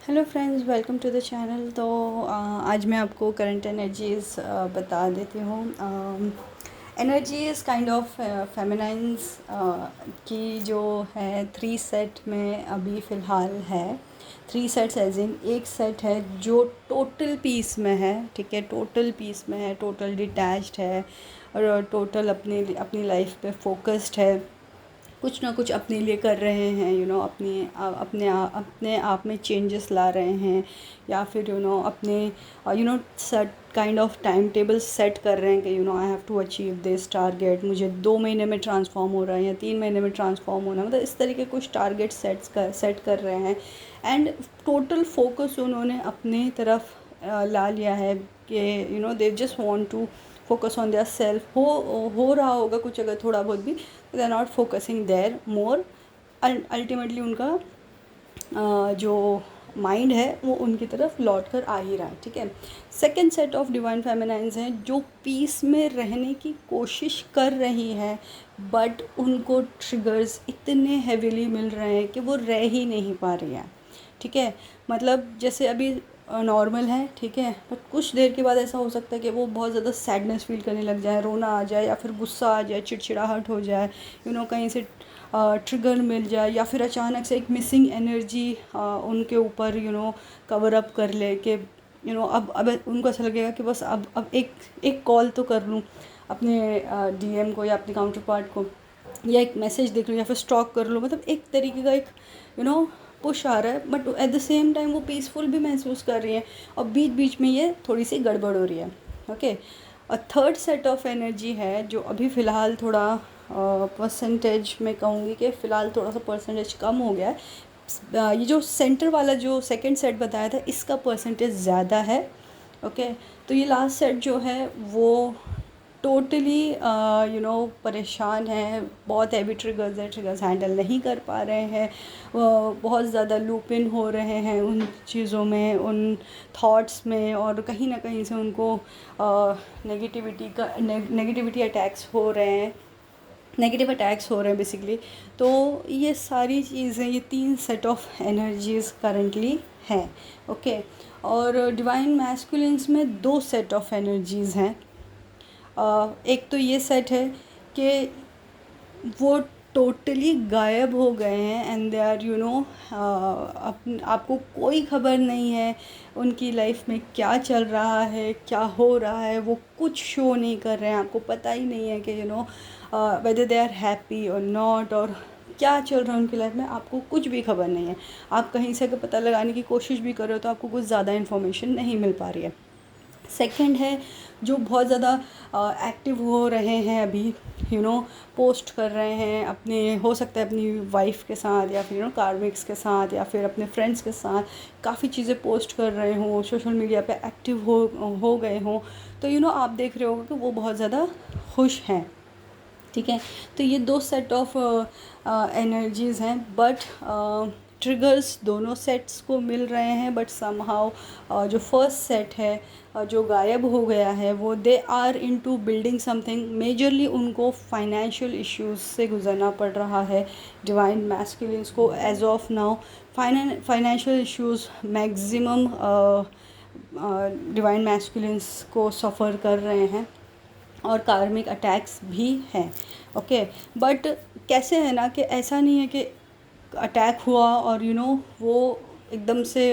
Hello friends, welcome to the channel. तो आज मैं आपको करंट एनर्जीज़ बता देती हूँ। एनर्जीज़ काइंड ऑफ फेमिनाइंस की जो है 3 सेट में अभी फ़िलहाल है। 3 सेट्स एज इन एक सेट है जो टोटल पीस में है, ठीक है, टोटल पीस में है, टोटल डिटैच्ड है और टोटल अपनी लाइफ पे फोकस्ड है, कुछ ना कुछ अपने लिए कर रहे हैं, अपने आप में चेंजेस ला रहे हैं, या फिर अपने set kind of time table set कर रहे हैं कि I have to achieve this target, मुझे 2 महीने में ट्रांसफॉर्म हो रहा है या 3 महीने में ट्रांसफॉर्म होना, मतलब इस तरीके कुछ टारगेट सेट कर रहे हैं। एंड टोटल फोकस उन्होंने अपने तरफ ला लिया है कि they just want to focus on their self. हो रहा होगा कुछ अगर थोड़ा बहुत भी, they are not focusing their more. Ultimately उनका जो माइंड है वो उनकी तरफ लौट कर आ ही रहा है, ठीक है। सेकेंड सेट ऑफ डिवाइन फेमिनाइंस हैं जो पीस में रहने की कोशिश कर रही है, बट उनको ट्रिगर्स इतने हैवीली मिल रहे हैं कि वो रह ही नहीं पा रही है, ठीक है। मतलब जैसे अभी नॉर्मल है, ठीक है, बट कुछ देर के बाद ऐसा हो सकता है कि वो बहुत ज़्यादा सैडनेस फील करने लग जाए, रोना आ जाए या फिर गुस्सा आ जाए, चिड़चिड़ाहट हो जाए, कहीं से ट्रिगर मिल जाए, या फिर अचानक से एक मिसिंग एनर्जी उनके ऊपर कवर अप कर ले कि अब उनको ऐसा लगेगा कि बस अब एक कॉल तो कर लूँ अपने डीएम को या अपने काउंटर पार्ट को, या एक मैसेज देख लूँ या फिर स्टॉक कर लूँ। मतलब एक तरीके का एक पुश आ रहा है, but at the same time वो पीसफुल भी महसूस कर रही है और बीच बीच में ये थोड़ी सी गड़बड़ हो रही है, ओके। और थर्ड सेट ऑफ एनर्जी है जो अभी फ़िलहाल थोड़ा परसेंटेज में कहूँगी कि फ़िलहाल थोड़ा सा परसेंटेज कम हो गया है। ये जो सेंटर वाला जो सेकंड सेट बताया था इसका परसेंटेज ज़्यादा है, ओके। तो ये लास्ट सेट जो है वो टोटली परेशान है, बहुत हैवी ट्रिगर्स है, ट्रिगर्स हैंडल नहीं कर पा रहे हैं, बहुत ज़्यादा लूप इन हो रहे हैं उन चीज़ों में, उन थॉट्स में, और कहीं ना कहीं से उनको नेगेटिविटी अटैक्स हो रहे हैं, नेगेटिव अटैक्स हो रहे हैं बेसिकली। तो ये सारी चीज़ें, ये 3 सेट ऑफ एनर्जीज़ करंटली हैं, ओके। और डिवाइन मैस्कुलिन्स में 2 सेट ऑफ एनर्जीज़ हैं। एक तो ये सेट है कि वो टोटली गायब हो गए हैं एंड दे आर आपको कोई खबर नहीं है उनकी लाइफ में क्या चल रहा है, क्या हो रहा है, वो कुछ शो नहीं कर रहे हैं, आपको पता ही नहीं है कि वेदर दे आर हैप्पी और नॉट, और क्या चल रहा है उनकी लाइफ में, आपको कुछ भी खबर नहीं है। आप कहीं से अगर पता लगाने की कोशिश भी कर रहे हो तो आपको कुछ ज़्यादा इन्फॉर्मेशन नहीं मिल पा रही है। सेकंड है जो बहुत ज़्यादा एक्टिव हो रहे हैं अभी, पोस्ट कर रहे हैं अपने, हो सकता है अपनी वाइफ के साथ या फिर कार्मिक्स के साथ या फिर अपने फ्रेंड्स के साथ काफ़ी चीज़ें पोस्ट कर रहे हों, सोशल मीडिया पे एक्टिव हो गए हों, तो आप देख रहे होगे कि वो बहुत ज़्यादा खुश हैं, ठीक है। तो ये 2 सेट ऑफ एनर्जीज़ हैं, बट ट्रिगर्स दोनों सेट्स को मिल रहे हैं, बट समहाउ जो फर्स्ट सेट है जो गायब हो गया है वो they are into building something majorly. उनको फाइनेंशियल इश्यूज से गुजरना पड़ रहा है डिवाइन मैस्कुलिन्स को age of now. Financial issues maximum divine masculines को सफ़र कर रहे हैं और कार्मिक अटैक्स भी हैं, ओके। बट कैसे है ना कि ऐसा नहीं है कि अटैक हुआ और वो एकदम से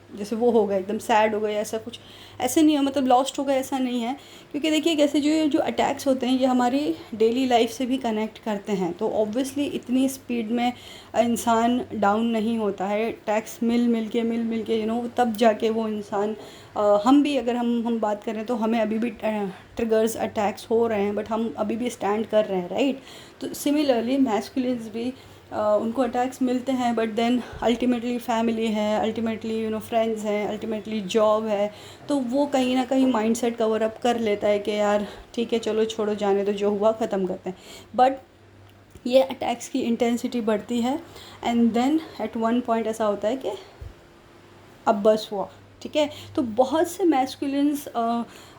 जैसे वो हो गए, एकदम सैड हो गए, ऐसा कुछ ऐसे नहीं है, मतलब लॉस्ट हो गए, ऐसा नहीं है। क्योंकि देखिए कैसे जो अटैक्स होते हैं ये हमारी डेली लाइफ से भी कनेक्ट करते हैं, तो ऑब्वियसली इतनी स्पीड में इंसान डाउन नहीं होता है। अटैक्स मिल मिल के तब जाके वो इंसान हम भी अगर हम बात करें तो हमें अभी भी ट्रिगर्स अटैक्स हो रहे हैं, बट हम अभी भी स्टैंड कर रहे हैं, राइट। तो सिमिलरली मैस्कुलिन्स भी उनको अटैक्स मिलते हैं, बट देन अल्टीमेटली फैमिली है, अल्टीमेटली फ्रेंड्स हैं, अल्टीमेटली जॉब है, तो वो कहीं ना कहीं माइंडसेट कवर अप कर लेता है कि यार ठीक है चलो छोड़ो जाने दो, जो हुआ ख़त्म करते हैं। बट ये अटैक्स की इंटेंसिटी बढ़ती है and then at one point ऐसा होता है कि अब बस हुआ, ठीक है। तो बहुत से मैस्कुलिन्स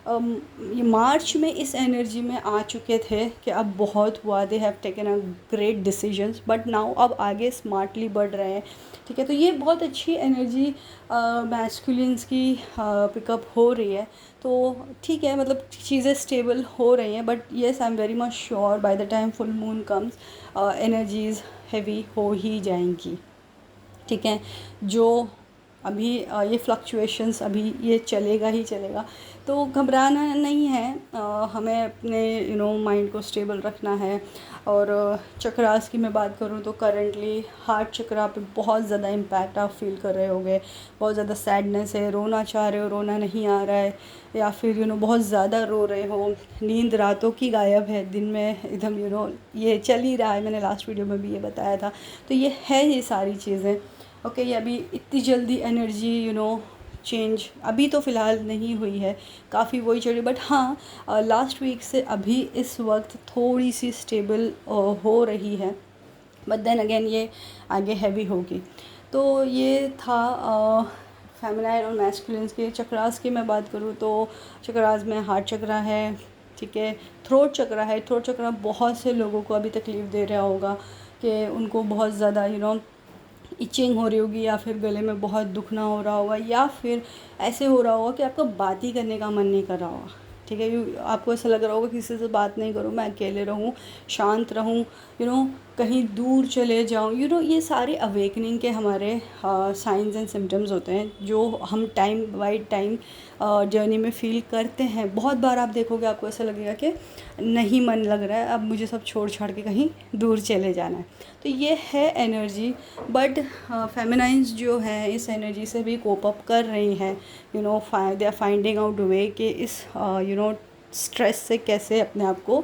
ये मार्च में इस एनर्जी में आ चुके थे कि अब बहुत हुआ, they have taken a great decisions, but now अब आगे स्मार्टली बढ़ रहे हैं, ठीक है। तो ये बहुत अच्छी एनर्जी मैस्कुलिन्स की पिकअप हो रही है। तो ठीक है, मतलब चीज़ें स्टेबल हो रही हैं, but yes I am very much sure by the time full moon comes energies heavy हो ही जाएंगी, ठीक है। जो अभी ये फ्लक्चुएशंस अभी ये चलेगा ही चलेगा, तो घबराना नहीं है। हमें अपने माइंड को स्टेबल रखना है। और चक्रास की मैं बात करूँ तो करेंटली हार्ट चक्रा पे बहुत ज़्यादा इम्पैक्ट आप फील कर रहे होगे, बहुत ज़्यादा सैडनेस है, रोना चाह रहे हो, रोना नहीं आ रहा है, या फिर बहुत ज़्यादा रो रहे हो, नींद रातों की गायब है, दिन में एकदम ये चल ही रहा है, मैंने लास्ट वीडियो में भी ये बताया था। तो ये है ये सारी चीज़ें, ओके। ये अभी इतनी जल्दी एनर्जी चेंज अभी तो फ़िलहाल नहीं हुई है, काफ़ी वही चल रही, बट हाँ लास्ट वीक से अभी इस वक्त थोड़ी सी स्टेबल हो रही है, बट देन अगेन ये आगे हैवी होगी। तो ये था फेमिनाइन और मैस्कुलिन्स के। चक्रास की मैं बात करूँ तो चक्रास में हार्ट चक्रा है, ठीक है, थ्रोट चक्रा है। थ्रोट चक्रा बहुत से लोगों को अभी तकलीफ़ दे रहा होगा कि उनको बहुत ज़्यादा इचिंग हो रही होगी, या फिर गले में बहुत दुखना हो रहा होगा, या फिर ऐसे हो रहा होगा कि आपको बात ही करने का मन नहीं कर रहा होगा, ठीक है। आपको ऐसा लग रहा होगा किसी से बात नहीं करूँ, मैं अकेले रहूँ, शांत रहूँ, कहीं दूर चले जाऊँ, ये सारे अवेकनिंग के हमारे साइंस एंड सिम्टम्स होते हैं, जो हम टाइम बाय टाइम जर्नी में फ़ील करते हैं। बहुत बार आप देखोगे, आपको ऐसा लगेगा कि नहीं मन लग रहा है, अब मुझे सब छोड़ छाड़ के कहीं दूर चले जाना है। तो ये है एनर्जी, बट फेमिनाइंस जो हैं इस एनर्जी से भी कोप अप कर रही हैं, they are finding out way कि इस स्ट्रेस से कैसे अपने आप को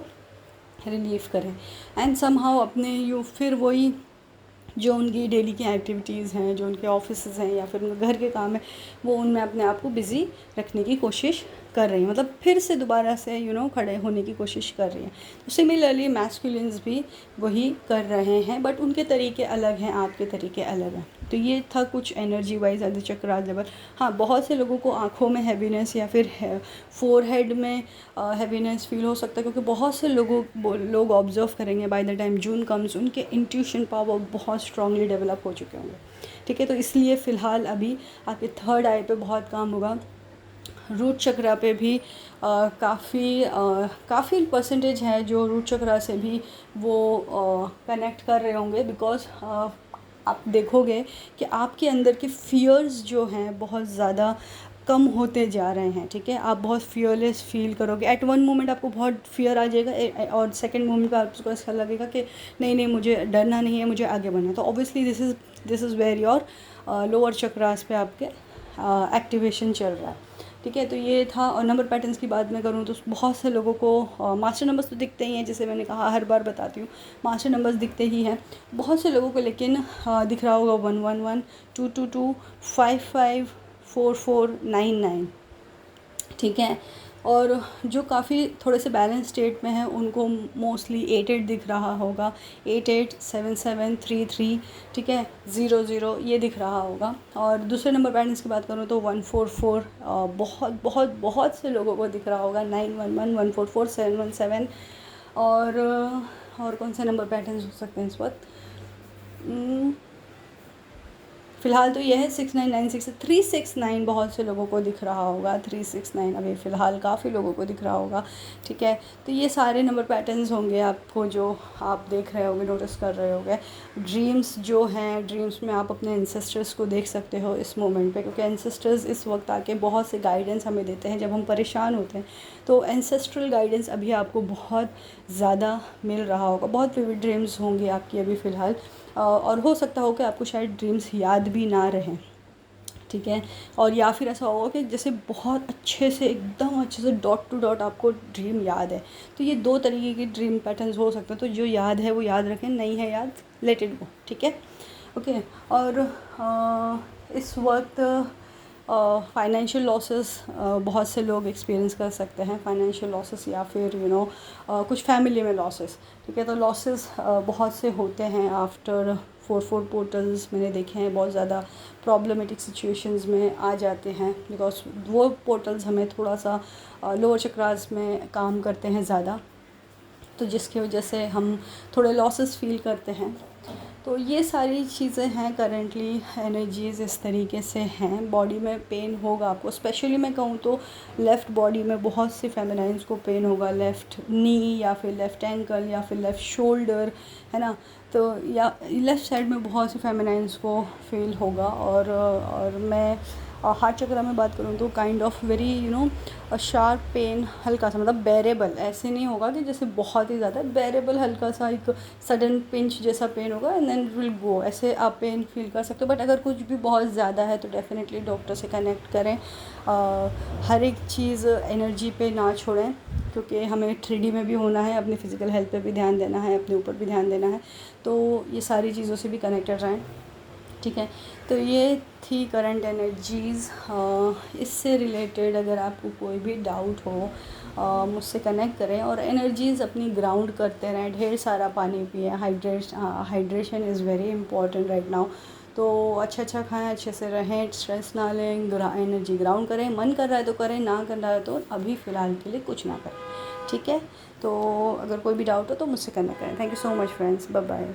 रिलीव करें, एंड समहाउ अपने फिर वही जो उनकी डेली की एक्टिविटीज़ हैं, जो उनके ऑफिसेज़ हैं, या फिर उनके घर के काम है, वो उनमें अपने आप को बिज़ी रखने की कोशिश कर रही हैं, मतलब फिर से दोबारा से खड़े होने की कोशिश कर रही हैं। तो सिमिलरली मैस्कुलिन्स भी वही कर रहे हैं, बट उनके तरीके अलग हैं, आपके तरीके अलग हैं। तो ये था कुछ energy wise at the chakra level. हाँ, बहुत से लोगों को आँखों में हैवीनेस या फिर फोरहेड में हैवीनेस फील हो सकता है, क्योंकि बहुत से लोग ऑब्जर्व करेंगे by the time June comes, उनके इंट्यूशन पावर बहुत स्ट्रांगली डेवलप हो चुके होंगे, ठीक है। तो इसलिए फ़िलहाल अभी आपके थर्ड आई पे बहुत काम होगा। रूट चक्रा पे भी काफ़ी परसेंटेज है जो रूट चक्रा से भी वो कनेक्ट कर रहे होंगे, बिकॉज आप देखोगे कि आपके अंदर के फियर्स जो हैं बहुत ज़्यादा कम होते जा रहे हैं, ठीक है। आप बहुत फियरलेस फील करोगे, एट वन मोमेंट आपको बहुत फियर आ जाएगा, और सेकंड मोमेंट पर आपको ऐसा लगेगा कि नहीं मुझे डरना नहीं है, मुझे आगे बढ़ना है। तो obviously this is where your lower chakras पे आपके एक्टिवेशन चल रहा है, ठीक है। तो ये था। और नंबर पैटर्न्स की बात मैं करूँ तो बहुत से लोगों को मास्टर नंबर्स तो दिखते ही हैं, जैसे मैंने कहा हर बार बताती हूँ, मास्टर नंबर्स दिखते ही हैं बहुत से लोगों को, लेकिन दिख रहा होगा 111, 222, 55, 4499, ठीक है। और जो काफ़ी थोड़े से बैलेंस स्टेट में हैं उनको मोस्टली 88 दिख रहा होगा, 887733, ठीक है, 00 ये दिख रहा होगा। और दूसरे नंबर पैटर्न्स की बात करूँ तो 144 बहुत बहुत बहुत से लोगों को दिख रहा होगा, 911, 144, 717। और कौन से नंबर पैटर्न्स हो सकते हैं इस वक्त? फ़िलहाल तो यह है 6996, 369 बहुत से लोगों को दिख रहा होगा, 369 अभी फ़िलहाल काफ़ी लोगों को दिख रहा होगा, ठीक है। तो ये सारे नंबर पैटर्न्स होंगे आपको, जो आप देख रहे होंगे, नोटिस कर रहे होंगे। ड्रीम्स जो हैं, ड्रीम्स में आप अपने एंसेस्टर्स को देख सकते हो इस मोमेंट पे, क्योंकि एंसेस्टर्स इस वक्त आके बहुत से गाइडेंस हमें देते हैं जब हम परेशान होते हैं। तो एंसेस्ट्रल गाइडेंस अभी आपको बहुत ज़्यादा मिल रहा होगा, बहुत विविड ड्रीम्स होंगी आपकी अभी फ़िलहाल, और हो सकता हो कि आपको शायद ड्रीम्स याद भी ना रहें, ठीक है। और या फिर ऐसा होगा कि जैसे बहुत अच्छे से, एकदम अच्छे से डॉट टू डॉट आपको ड्रीम याद है। तो ये दो तरीके के ड्रीम पैटर्न्स हो सकते हैं। तो जो याद है वो याद रखें, नहीं है याद, लेट इट गो, ठीक है, ओके। और इस वक्त फाइनेंशियल लॉसेस बहुत से लोग एक्सपीरियंस कर सकते हैं, फाइनेंशियल लॉसेस, या फिर कुछ फैमिली में लॉसेस, ठीक है। तो लॉसेस बहुत से होते हैं आफ्टर 4 पोर्टल्स मैंने देखे हैं बहुत ज़्यादा प्रॉब्लमेटिक सिचुएशंस में आ जाते हैं, बिकॉज वो पोर्टल्स हमें थोड़ा सा लोअर चक्रास में काम करते हैं ज़्यादा, तो जिसकी वजह से हम थोड़े लॉसेस फील करते हैं। तो ये सारी चीज़ें हैं करेंटली, एनर्जीज़ इस तरीके से हैं। बॉडी में पेन होगा आपको, स्पेशली मैं कहूँ तो लेफ़्ट बॉडी में बहुत सी फेमिनाइंस को पेन होगा, लेफ़्ट नी या फिर लेफ़्ट एंकल या फिर लेफ़्ट शोल्डर, है ना। तो या लेफ़्ट साइड में बहुत सी फेमिनाइंस को फील होगा। और मैं हार्ट चक्र में बात करूँ तो kind of very sharp pain, हल्का सा, मतलब बेरेबल, ऐसे नहीं होगा कि जैसे बहुत ही ज़्यादा, बेरेबल हल्का सा एक सडन पिंच जैसा पेन होगा एंड देन विल गो, ऐसे आप पेन फील कर सकते हो। बट अगर कुछ भी बहुत ज़्यादा है तो डेफिनेटली डॉक्टर से कनेक्ट करें। हर एक चीज़ एनर्जी पे ना छोड़ें, क्योंकि हमें 3D में भी होना है, अपनी फ़िज़िकल हेल्थ पे भी ध्यान देना है, अपने ऊपर भी ध्यान देना है, तो ये सारी चीज़ों से भी कनेक्टेड रहें, ठीक है। तो ये थी करंट एनर्जीज़। इससे रिलेटेड अगर आपको कोई भी डाउट हो मुझसे कनेक्ट करें, और एनर्जीज़ अपनी ग्राउंड करते रहें, ढेर सारा पानी पिएं, hydration is very important right now. तो अच्छा खाएं, अच्छे से रहें, स्ट्रेस ना लें, एनर्जी ग्राउंड करें। मन कर रहा है तो करें, ना कर रहा है तो अभी फ़िलहाल के लिए कुछ ना करें, ठीक है। तो अगर कोई भी डाउट हो तो मुझसे कनेक्ट करें। Thank you so much friends, bye bye.